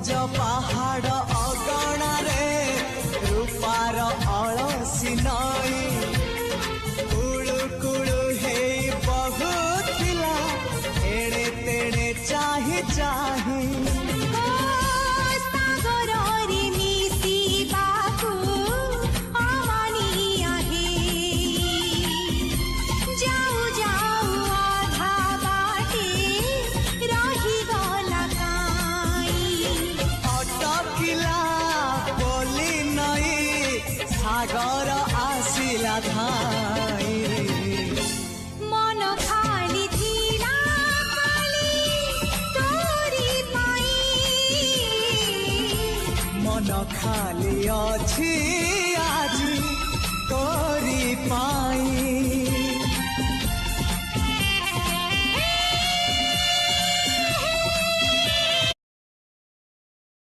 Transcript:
सबुज पहाड़ अगणारे रूपार अलसी नई कुळु कुळु हे बहुथिला एड़े तेड़े चाही चाही सागर आसिला धाई मन खाली थिला खाली तोरी पाई मन खाली अछि आज तोरी पाई।